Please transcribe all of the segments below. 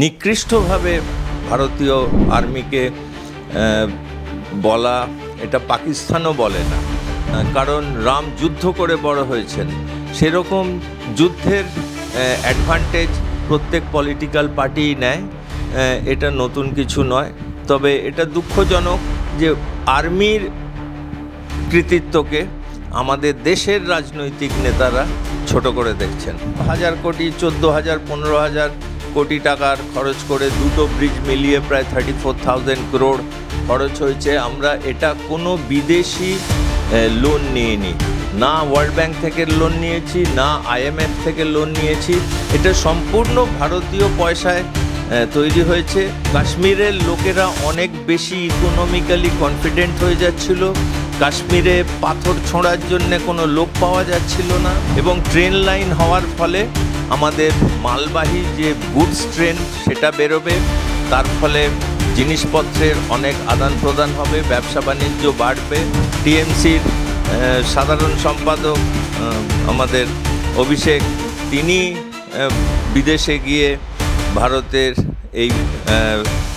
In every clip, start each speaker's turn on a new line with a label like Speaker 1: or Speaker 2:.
Speaker 1: নিকৃষ্টভাবে ভারতীয় আর্মিকে বলা, এটা পাকিস্তানও বলে না, কারণ রাম যুদ্ধ করে বড় হয়েছেন। সেরকম যুদ্ধের অ্যাডভান্টেজ প্রত্যেক পলিটিক্যাল পার্টিই নেয়, এটা নতুন কিছু নয়। তবে এটা দুঃখজনক যে আর্মির কৃতিত্বকে আমাদের দেশের রাজনৈতিক নেতারা ছোট করে দেখছেন। 1000 কোটি, 14,000, 15,000 কোটি টাকার খরচ করে দুটো ব্রিজ মিলিয়ে প্রায় 34,000 crore খরচ হয়েছে। আমরা এটা কোনো বিদেশি লোন নিইনি, না ওয়ার্ল্ড ব্যাংক থেকে লোন নিয়েছি, না IMF থেকে লোন নিয়েছি। এটা সম্পূর্ণ ভারতীয় পয়সায় তৈরি হয়েছে। কাশ্মীরের লোকেরা অনেক বেশি ইকোনমিক্যালি কনফিডেন্ট হয়ে যাচ্ছিল। কাশ্মীরে পাথর ছোঁড়ার জন্যে কোনো লোক পাওয়া যাচ্ছিল না, এবং ট্রেন লাইন হওয়ার ফলে আমাদের মালবাহী যে গুডস ট্রেন সেটা বেরোবে, তার ফলে জিনিসপত্রের অনেক আদান প্রদান হবে, ব্যবসা বাণিজ্য বাড়বে। TMCর সাধারণ সম্পাদক আমাদের অভিষেক, তিনি বিদেশে গিয়ে ভারতের এই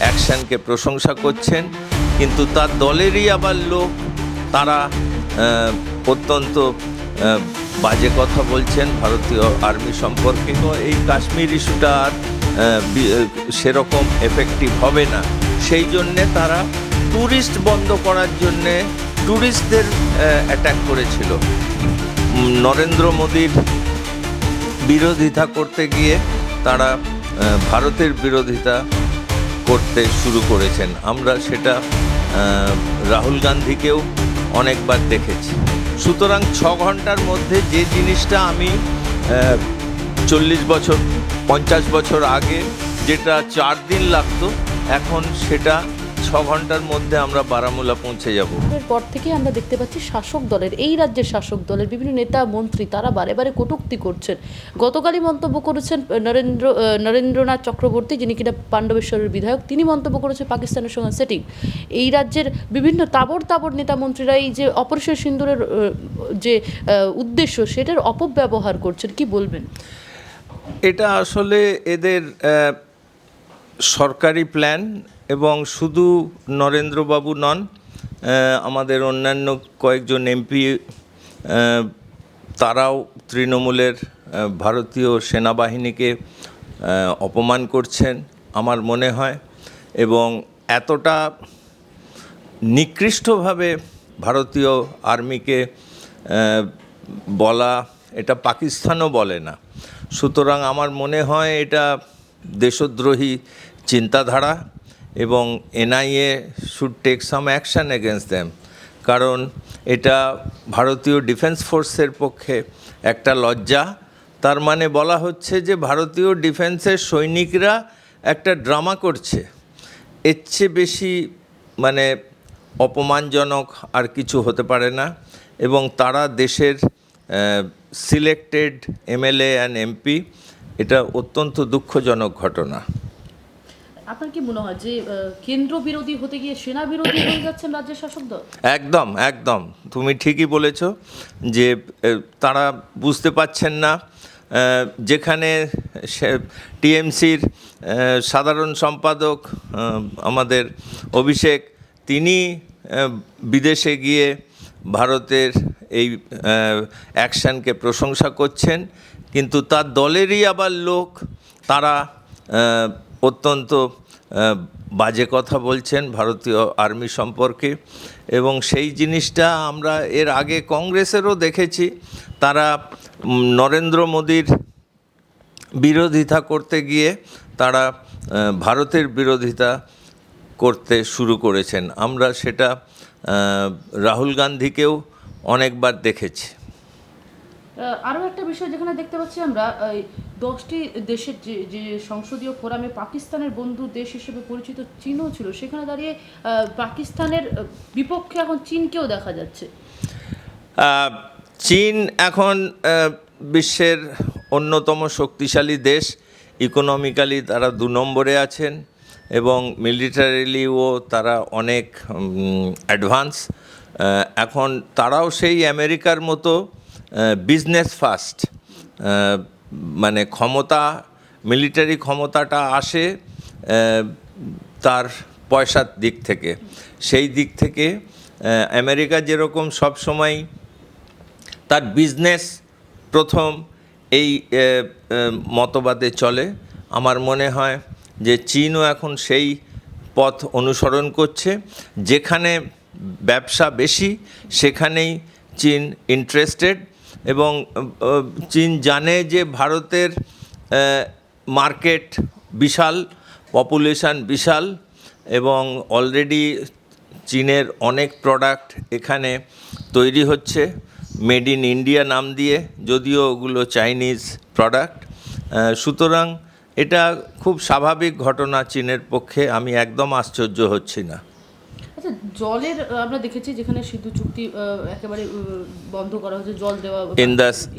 Speaker 1: অ্যাকশানকে প্রশংসা করছেন, কিন্তু তার দলেরই আবার লোক তারা অত্যন্ত বাজে কথা বলছেন ভারতীয় আর্মি সম্পর্কে। তো এই কাশ্মীর ইস্যুটা আর সেরকম এফেক্টিভ হবে না। সেই জন্যে তারা ট্যুরিস্ট বন্ধ করার জন্যে ট্যুরিস্টদের অ্যাটাক করেছিল। নরেন্দ্র মোদীর বিরোধিতা করতে গিয়ে তারা ভারতের বিরোধিতা করতে শুরু করেছেন। আমরা সেটা রাহুল গান্ধীকেও অনেকবার দেখেছি। সুতরাং 6 ঘন্টার মধ্যে যে জিনিসটা আমি 40 বছর 50 বছর আগে যেটা 4 দিন লাগতো, এখন সেটা 6 ঘন্টার মধ্যে আমরা বারামুলা পৌঁছে যাব।
Speaker 2: এরপর থেকে আমরা দেখতে পাচ্ছি শাসক দলের, এই রাজ্যের শাসক দলের বিভিন্ন নেতা মন্ত্রী তারা বারে বারে কটূক্তি করছেন। গতকালই মন্তব্য করেছেন নরেন্দ্রনাথ চক্রবর্তী, যিনি কিনা পাণ্ডবেশ্বরের বিধায়ক, তিনি মন্তব্য করেছেন পাকিস্তানের সঙ্গে সেটিং। এই রাজ্যের বিভিন্ন তাবড় নেতা মন্ত্রীরা এই যে অপারেশন সিন্দুরের যে উদ্দেশ্য সেটার অপব্যবহার করছেন, কি বলবেন?
Speaker 1: এটা আসলে এদের সরকারি প্ল্যান, এবং শুধু নরেন্দ্রবাবু নন, আমাদের অন্যান্য কয়েকজন MP তারাও তৃণমূলের ভারতীয় সেনাবাহিনীকে অপমান করছেন আমার মনে হয়, এবং এতটা নিকৃষ্টভাবে ভারতীয় আর্মিকে বলা, এটা পাকিস্তানও বলে না। সুতরাং আমার মনে হয় এটা দেশদ্রোহী চিন্তাধারা, এবং NIA should take some action against them, কারণ এটা ভারতীয় ডিফেন্স ফোর্সের পক্ষে একটা লজ্জা। তার মানে বলা হচ্ছে যে ভারতীয় ডিফেন্সের সৈনিকরা একটা ড্রামা করছে। এর চেয়ে বেশি মানে অপমানজনক আর কিছু হতে পারে না, এবং তারা দেশের সিলেক্টেড MLA অ্যান্ড MP। এটা অত্যন্ত দুঃখজনক ঘটনা।
Speaker 2: আপনার কি মনে হয় যে কেন্দ্র বিরোধী হতে গিয়ে সেনা বিরোধী হয়ে যাচ্ছেন রাজ্যের শাসক দল?
Speaker 1: একদম তুমি ঠিকই বলেছ যে তারা বুঝতে পারছেন না। যেখানে TMCর সাধারণ সম্পাদক আমাদের অভিষেক, তিনি বিদেশে গিয়ে ভারতের এই অ্যাকশানকে প্রশংসা করছেন, কিন্তু তার দলেরই আবার লোক তারা অত্যন্ত বাজে কথা বলছেন ভারতীয় আর্মি সম্পর্কে। এবং সেই জিনিসটা আমরা এর আগে কংগ্রেসেরও দেখেছি। তারা নরেন্দ্র মোদীর বিরোধিতা করতে গিয়ে তারা ভারতের বিরোধিতা করতে শুরু করেছেন। আমরা সেটা রাহুল গান্ধীকেও অনেকবার দেখেছি।
Speaker 2: আরও একটা বিষয় যেখানে দেখতে পাচ্ছি আমরা, 10টি দেশের যে সংসদীয় ফোরামে পাকিস্তানের বন্ধু দেশ হিসেবে পরিচিত চীনও ছিল, সেখানে দাঁড়িয়ে পাকিস্তানের বিপক্ষে এখন চীনকেও দেখা যাচ্ছে।
Speaker 1: চীন এখন বিশ্বের অন্যতম শক্তিশালী দেশ। ইকোনমিক্যালি তারা 2 নম্বরে আছেন, এবং মিলিটারিলিও তারা অনেক অ্যাডভান্স। এখন তারাও সেই আমেরিকার মতো বিজনেস ফার্স্ট, মানে ক্ষমতা মিলিটারি ক্ষমতাটা আসে তার পয়সার দিক থেকে। সেই দিক থেকে আমেরিকা যেরকম সবসময় তার বিজনেস প্রথম এই মতবাদে চলে, আমার মনে হয় যে চীনও এখন সেই পথ অনুসরণ করছে। যেখানে ব্যবসা বেশি সেখানেই চীন ইন্টারেস্টেড, এবং চীন জানে যে ভারতের মার্কেট বিশাল, পপুলেশন বিশাল, এবং অলরেডি চীনের অনেক প্রোডাক্ট এখানে তৈরি হচ্ছে মেড ইন ইন্ডিয়া নাম দিয়ে, যদিও ওগুলো চাইনিজ প্রোডাক্ট। সুতরাং এটা খুব স্বাভাবিক ঘটনা চীনের পক্ষে, আমি একদম আশ্চর্য হচ্ছি না।
Speaker 2: আচ্ছা, জলের আমরা দেখেছি যেখানে সিন্ধু চুক্তি একেবারে বন্ধ করা হয়েছে, জল দেওয়া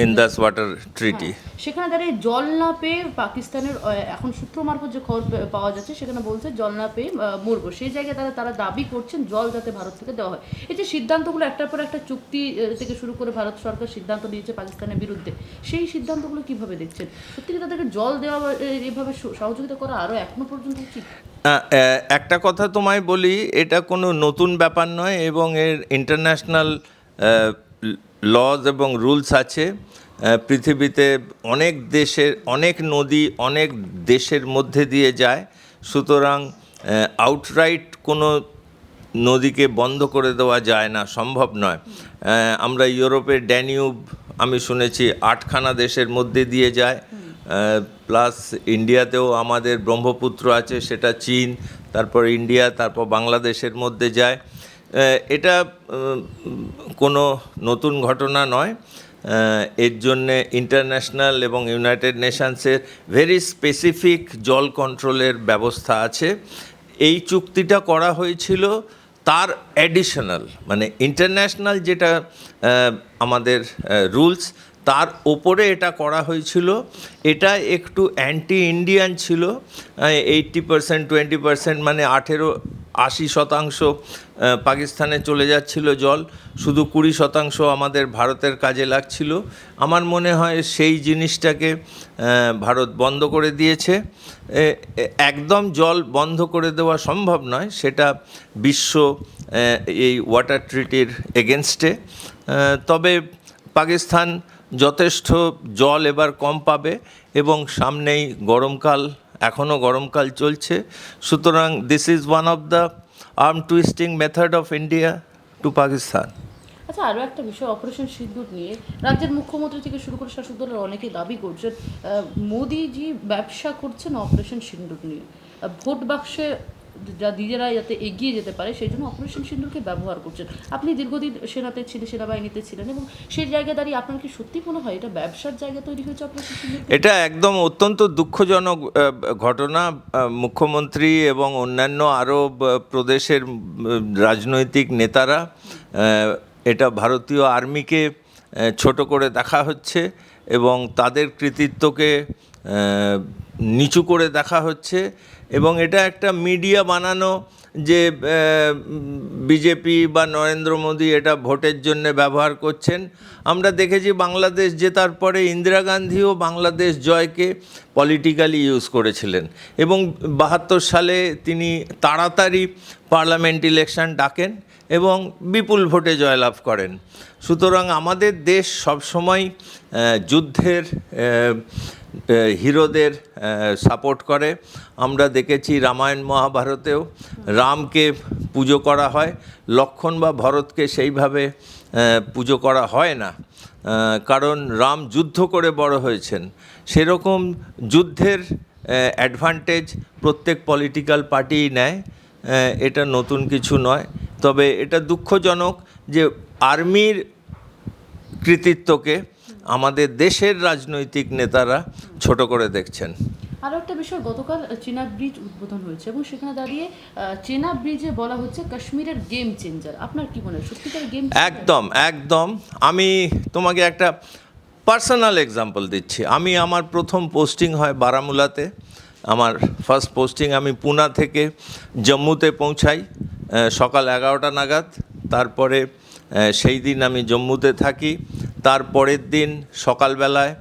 Speaker 1: ইন্দাস ওয়াটার ট্রিটি,
Speaker 2: সেখানে দাঁড়িয়ে জল না পেয়ে পাকিস্তানের এখন সূত্র মারফত যে খবর পাওয়া যাচ্ছে সেখানে বলছে জল না পেয়ে মরবো। সেই জায়গায় তারা দাবি করছেন জল যাতে ভারত থেকে দেওয়া হয়। এই যে সিদ্ধান্তগুলো একটার পর একটা চুক্তি থেকে শুরু করে ভারত সরকার সিদ্ধান্ত নিয়েছে পাকিস্তানের বিরুদ্ধে, সেই সিদ্ধান্তগুলো কিভাবে দেখছেন? সত্যি কি তাদেরকে জল দেওয়া এইভাবে সহযোগিতা করা আরও এখনো পর্যন্ত উচিত?
Speaker 1: একটা কথা তোমায় বলি, এটা কোনো নতুন ব্যাপার নয়, এবং এর ইন্টারন্যাশনাল লজ এবং রুলস আছে। পৃথিবীতে অনেক দেশের অনেক নদী অনেক দেশের মধ্যে দিয়ে যায়, সুতরাং আউটরাইট কোনো নদীকে বন্ধ করে দেওয়া যায় না, সম্ভব নয়। আমরা ইউরোপের ড্যানিউব আমি শুনেছি 8খানা দেশের মধ্যে দিয়ে যায়, প্লাস ইন্ডিয়াতেও আমাদের ব্রহ্মপুত্র আছে, সেটা চীন, তারপর ইন্ডিয়া, তারপর বাংলাদেশের মধ্যে যায়। এটা কোনো নতুন ঘটনা নয়। এর জন্যে ইন্টারন্যাশনাল এবং ইউনাইটেড নেশনসের ভেরি স্পেসিফিক জল কন্ট্রোলের ব্যবস্থা আছে। এই চুক্তিটা করা হয়েছিল তার অ্যাডিশনাল, মানে ইন্টারন্যাশনাল যেটা আমাদের রুলস তার ওপরে এটা করা হয়েছিল। এটা একটু অ্যান্টি ইন্ডিয়ান ছিল, 80% 20%, মানে 80% পাকিস্তানে চলে যাচ্ছিল জল, শুধু 20% আমাদের ভারতের কাজে লাগছিল। আমার মনে হয় সেই জিনিসটাকে ভারত বন্ধ করে দিয়েছে। একদম জল বন্ধ করে দেওয়া সম্ভব নয়, সেটা বিশ্ব এই ওয়াটার ট্রিটির এগেনস্টে। তবে পাকিস্তান যথেষ্ট জল এবার কম পাবে, এবং সামনেই গরমকাল, এখনও গরমকাল চলছে। সুতরাং this is one of the arm twisting method of India to Pakistan.
Speaker 2: আচ্ছা, আরও একটা বিষয় অপারেশন সিন্দুর নিয়ে রাজ্যের মুখ্যমন্ত্রী থেকে শুরু করে শাসক দলের অনেকেই দাবি করছেন মোদিজি ব্যবসা করছেন অপারেশন সিন্দুর নিয়ে, ভোট বাক্সে যা নিজেরা যাতে এগিয়ে যেতে পারে সেই জন্য অপারেশন সিন্দুরকে ব্যবহার করছেন। আপনি দীর্ঘদিন সেনাতে ছিলেন, সেনাবাহিনীতে ছিলেন, এবং সেই জায়গায় দাঁড়িয়ে আপনার কি সত্যি মনে হয় এটা ব্যবসার জায়গা তৈরি হয়েছে অপারেশন সিন্দুর?
Speaker 1: এটা একদম অত্যন্ত দুঃখজনক ঘটনা। মুখ্যমন্ত্রী এবং অন্যান্য আরও প্রদেশের রাজনৈতিক নেতারা, এটা ভারতীয় আর্মিকে ছোট করে দেখা হচ্ছে এবং তাদের কৃতিত্বকে নিচু করে দেখা হচ্ছে, এবং এটা একটা মিডিয়া বানানো যে বিজেপি বা নরেন্দ্র মোদী এটা ভোটের জন্য ব্যবহার করছেন। আমরা দেখেছি বাংলাদেশ জেতার পরে ইন্দিরা গান্ধীও বাংলাদেশ জয়কে পলিটিক্যালি ইউজ করেছিলেন, এবং 72 সালে তিনি তাড়াতাড়ি পার্লামেন্ট ইলেকশন ডাকেন এবং বিপুল ভোটে জয়লাভ করেন। সুতরাং আমাদের দেশ সবসময় যুদ্ধের হিরোদের সাপোর্ট করে। আমরা দেখেছি রামায়ণ মহাভারতেও রামকে পুজো করা হয়, লক্ষ্মণ বা ভরতকে সেইভাবে পুজো করা হয় না, কারণ রাম যুদ্ধ করে বড় হয়েছেন। সেরকম যুদ্ধের অ্যাডভান্টেজ প্রত্যেক পলিটিক্যাল পার্টিই নেয়, এটা নতুন কিছু নয়। তবে এটা দুঃখজনক যে আর্মির কৃতিত্বকে আমাদের দেশের রাজনৈতিক নেতারা ছোট করে দেখছেন।
Speaker 2: আরও একটা বিষয়, গতকাল চীনা ব্রিজ উদ্বোধন হয়েছে এবং সেখানে দাঁড়িয়ে চীনা ব্রিজে বলা হচ্ছে কাশ্মীরের গেম চেঞ্জার। আপনার কি মনে হয় সত্যিকার গেম?
Speaker 1: একদম। আমি তোমাকে একটা পার্সোনাল এক্সাম্পল দিচ্ছি। আমার প্রথম পোস্টিং হয় বারামুলাতে। আমার ফার্স্ট পোস্টিং, আমি পুনা থেকে জম্মুতে পৌঁছাই সকাল 11টা নাগাদ। তারপরে সেই দিন আমি জম্মুতে থাকি। তারপরের দিন সকালবেলায়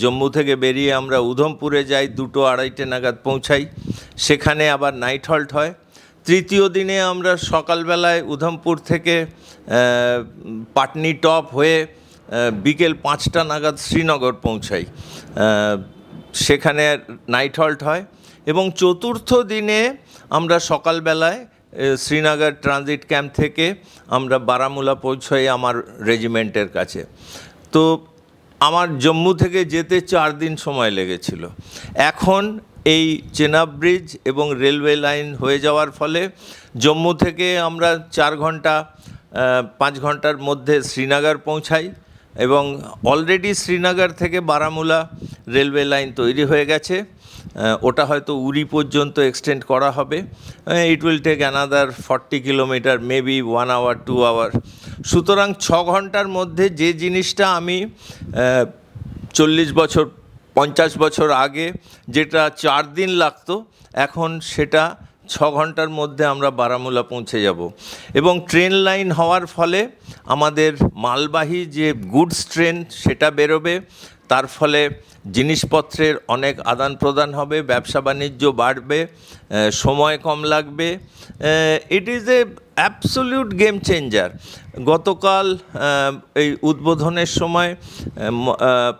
Speaker 1: জম্মু থেকে বেরিয়ে আমরা উধমপুরে যাই, 2-2:30 নাগাদ পৌঁছাই। সেখানে আবার নাইট হল্ট হয়। তৃতীয় দিনে আমরা সকালবেলায় উধমপুর থেকে পাটনি টপ হয়ে বিকেল 5টা নাগাদ শ্রীনগর পৌঁছাই। সেখানে নাইট হল্ট হয় এবং চতুর্থ দিনে আমরা সকালবেলায় শ্রীনগর ট্রানজিট ক্যাম্প থেকে আমরা বারামুলা পৌঁছাই আমার রেজিমেন্টের কাছে। তো আমার জম্মু থেকে যেতে 4 দিন সময় লেগেছিল। এখন এই চেনাব ব্রিজ এবং রেলওয়ে লাইন হয়ে যাওয়ার ফলে জম্মু থেকে আমরা 4 ঘন্টা 5 ঘন্টার মধ্যে শ্রীনগর পৌঁছাই এবং অলরেডি শ্রীনগর থেকে বারামুলা রেলওয়ে লাইন তৈরি হয়ে গেছে। ওটা হয়তো উরি পর্যন্ত এক্সটেন্ড করা হবে। It will take another 40 kilometre, maybe 1 hour 2 hour. সুতরাং 6 ঘন্টার মধ্যে যে জিনিসটা আমি 40 বছর 50 বছর আগে যেটা 4 দিন লাগতো, এখন সেটা 6 ঘন্টার মধ্যে আমরা বারামুলা পৌঁছে যাব। এবং ট্রেন লাইন হওয়ার ফলে আমাদের মালবাহী যে গুডস ট্রেন সেটা বেরোবে, তার ফলে জিনিসপত্রের অনেক আদান প্রদান হবে, ব্যবসা বাণিজ্য বাড়বে, সময় কম লাগবে। It is a absolute game changer. গতকাল এই উদ্বোধনের সময়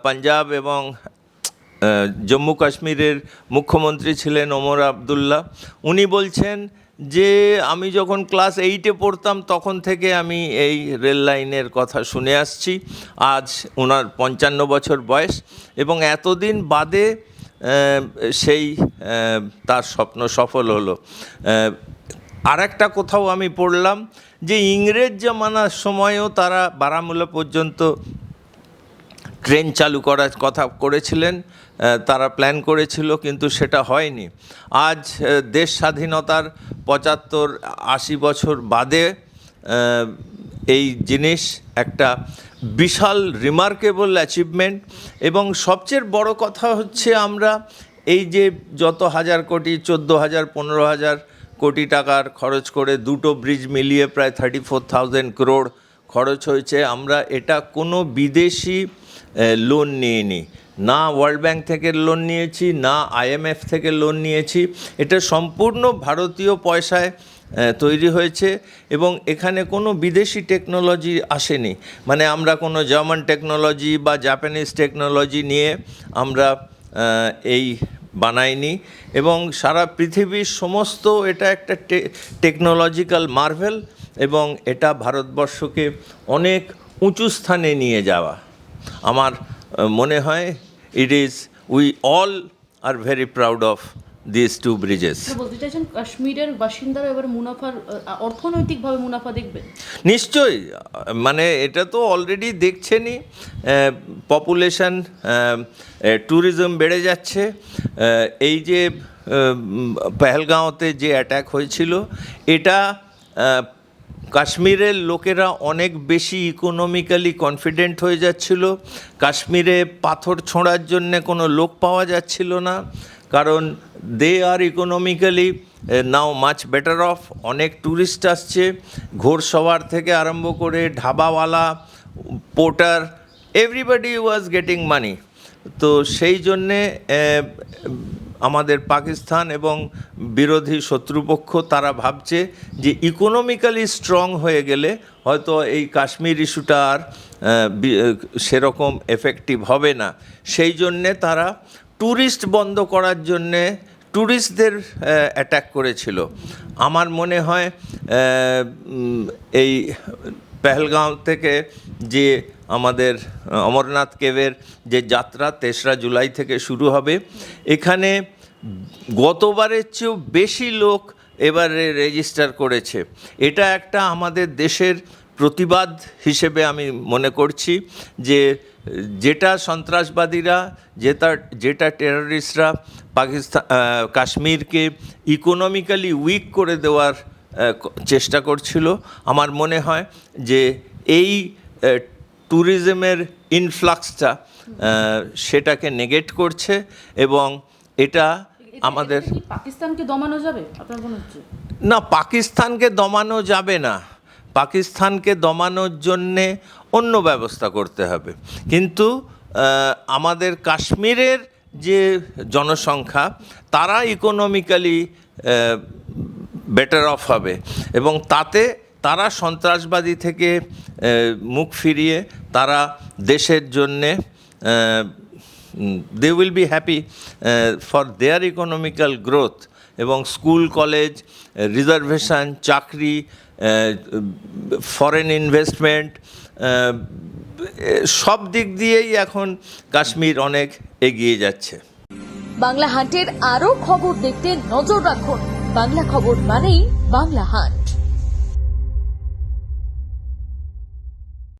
Speaker 1: পাঞ্জাব এবং জম্মু কাশ্মীরের মুখ্যমন্ত্রী ছিলেন ওমর আবদুল্লাহ। উনি বলছেন যে আমি যখন ক্লাস 8-এ পড়তাম তখন থেকে আমি এই রেল লাইনের কথা শুনে আসছি। আজ ওনার 55 বছর বয়স এবং এতদিন বাদে সেই তার স্বপ্ন সফল হলো। আর একটা কোথাও আমি পড়লাম যে ইংরেজ জামানার সময়ও তারা বারামুলা পর্যন্ত ট্রেন চালু করার কথা করেছিলেন, তারা প্ল্যান করেছিল, কিন্তু সেটা হয়নি। আজ দেশ স্বাধীনতার 75-80 বছর বাদে এই জিনিস একটা বিশাল রিমার্কেবল অ্যাচিভমেন্ট। এবং সবচেয়ে বড় কথা হচ্ছে আমরা এই যে যত হাজার কোটি, 14,000 15,000 কোটি টাকার খরচ করে দুটো ব্রিজ মিলিয়ে প্রায় 34,000 crore খরচ হয়েছে, আমরা এটা কোনো বিদেশি লোন নিইনি, না ওয়ার্ল্ড ব্যাংক থেকে লোন নিয়েছি, না IMF থেকে লোন নিয়েছি। এটা সম্পূর্ণ ভারতীয় পয়সায় তৈরি হয়েছে এবং এখানে কোনো বিদেশি টেকনোলজি আসেনি। মানে আমরা কোনো জার্মান টেকনোলজি বা জাপানিজ টেকনোলজি নিয়ে আমরা এই বানাইনি এবং সারা পৃথিবীর সমস্ত এটা একটা টেকনোলজিক্যাল মার্ভেল এবং এটা ভারতবর্ষকে অনেক উঁচু স্থানে নিয়ে যাওয়া। আমার মনে হয় we all are very proud of this 2 Bridges.
Speaker 2: বলতে চাইছেন কাশ্মীরের বাসিন্দারা এবার মুনাফার অর্থনৈতিকভাবে মুনাফা দেখবেন?
Speaker 1: নিশ্চয়ই, মানে এটা তো অলরেডি দেখছেনই, পপুলেশন, ট্যুরিজম বেড়ে যাচ্ছে। এই যে পেহেলগাঁওতে যে অ্যাটাক হয়েছিল, এটা কাশ্মীরের লোকেরা অনেক বেশি ইকোনমিক্যালি কনফিডেন্ট হয়ে যাচ্ছিল। কাশ্মীরে পাথর ছোঁড়ার জন্যে কোনো লোক পাওয়া যাচ্ছিল না, কারণ they are economically now much better off. অনেক ট্যুরিস্ট আসছে, ঘোড়সওয়ার থেকে আরম্ভ করে ধাবাওয়ালা, porter, everybody was getting money. তো সেই জন্যে আমাদের পাকিস্তান এবং বিরোধী শত্রুপক্ষ তারা ভাবছে যে ইকোনমিক্যালি স্ট্রং হয়ে গেলে হয়তো এই কাশ্মীর ইস্যুটা আর সেরকম এফেক্টিভ হবে না। সেই জন্যে তারা ট্যুরিস্ট বন্ধ করার জন্যে ট্যুরিস্টদের অ্যাটাক করেছিল। আমার মনে হয় এই পেহেলগাঁও থেকে যে আমাদের অমরনাথ কেভের যে যাত্রা 3রা জুলাই থেকে শুরু হবে, এখানে গতবারের চেয়েও বেশি লোক এবারে রেজিস্টার করেছে। এটা একটা আমাদের দেশের প্রতিবাদ হিসেবে আমি মনে করছি যে যেটা সন্ত্রাসবাদীরা, যেটা টেররিস্টরা কাশ্মীরকে ইকোনমিক্যালি উইক করে দেওয়ার চেষ্টা করছিল, আমার মনে হয় যে এই ট্যুরিজমের ইনফ্লাক্সটা সেটাকে নেগেট করছে এবং এটা আমাদের
Speaker 2: পাকিস্তানকে দমানো যাবে আপনার মনে হচ্ছে?
Speaker 1: না, পাকিস্তানকে দমানো যাবে না। পাকিস্তানকে দমানোর জন্যে অন্য ব্যবস্থা করতে হবে, কিন্তু আমাদের কাশ্মীরের যে জনসংখ্যা তারা ইকোনমিক্যালি বেটার অফ হবে এবং তাতে তারা সন্ত্রাসবাদী থেকে মুখ ফিরিয়ে তারা দেশের জন্যে they will be happy for their economical growth এবং স্কুল কলেজ রিজার্ভেশন চাকরি ফরেন ইনভেস্টমেন্ট সব দিক দিয়েই এখন কাশ্মীর অনেক এগিয়ে যাচ্ছে।
Speaker 3: বাংলা হান্টের আরও খবর দেখতে নজর রাখুন। বাংলা খবর মানেই বাংলা হান্ট।